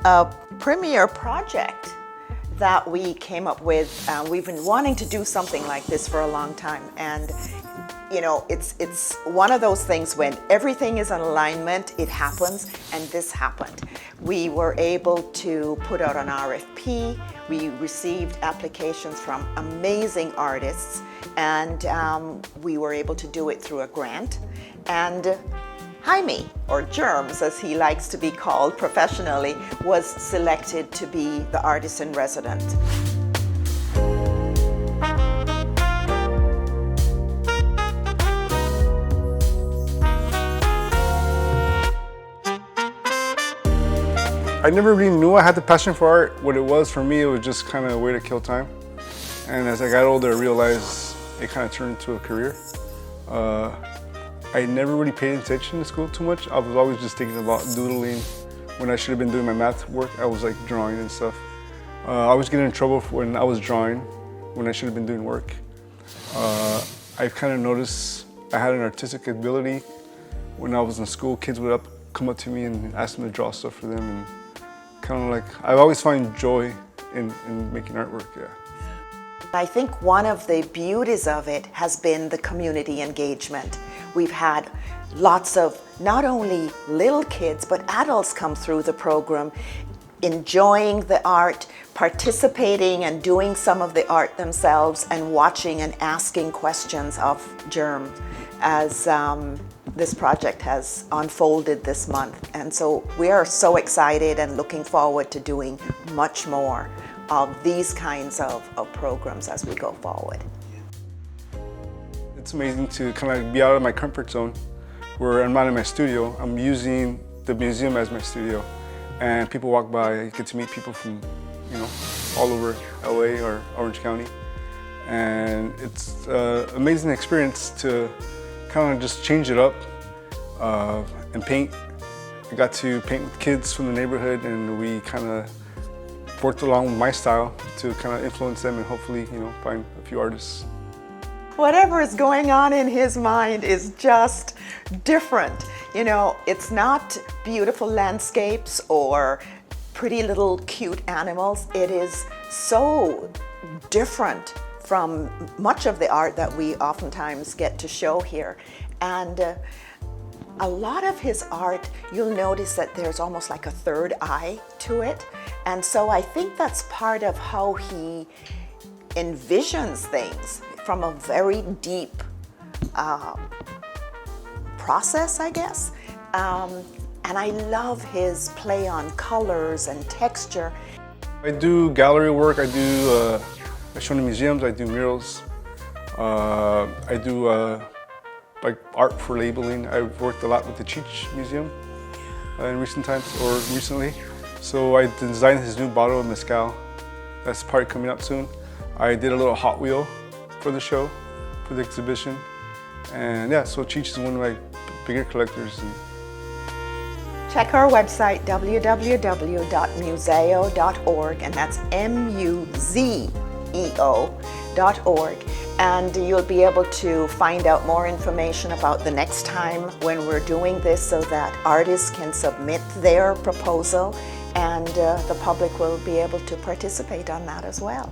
a premier project that we came up with. We've been wanting to do something like this for a long time, and you know, it's one of those things when everything is in alignment, it happens, and this happened. We were able to put out an RFP. We received applications from amazing artists, and we were able to do it through a grant. And Jaime, or Germs as he likes to be called professionally, was selected to be the artist in resident. I never really knew I had the passion for art. What it was for me, it was just kind of a way to kill time. And as I got older, I realized it kind of turned into a career. I never really paid attention to school too much. I was always just thinking about doodling. When I should have been doing my math work, I was like drawing and stuff. I was getting in trouble when I was drawing, when I should have been doing work. I kind of noticed I had an artistic ability. When I was in school, kids would come up to me and ask me to draw stuff for them. And kind of like, I've always found joy in making artwork, yeah. I think one of the beauties of it has been the community engagement. We've had lots of not only little kids, but adults come through the program, enjoying the art, participating and doing some of the art themselves, and watching and asking questions of Germ as this project has unfolded this month. And so we are so excited and looking forward to doing much more of these kinds of programs as we go forward. It's amazing to kind of be out of my comfort zone where I'm not in my studio. I'm using the museum as my studio, and people walk by. I get to meet people from, you know, all over LA or Orange County, and it's an amazing experience to kind of just change it up and paint. I got to paint with kids from the neighborhood, and we kind of worked along with my style to kind of influence them and hopefully, you know, find a few artists. Whatever is going on in his mind is just different. You know, it's not beautiful landscapes or pretty little cute animals. It is so different from much of the art that we oftentimes get to show here. And a lot of his art, you'll notice that there's almost like a third eye to it. And so I think that's part of how he envisions things, from a very deep process, I guess. And I love his play on colors and texture. I do gallery work, I show in museums, I do murals. I do like art for labeling. I've worked a lot with the Cheech Museum in recent times, or recently. So I designed his new bottle of mezcal. That's probably coming up soon. I did a little Hot Wheel for the show, for the exhibition. And yeah, so Cheech is one of my bigger collectors. Check our website, www.muzeo.org, and that's MUZEO.org. And you'll be able to find out more information about the next time when we're doing this, so that artists can submit their proposal, and the public will be able to participate on that as well.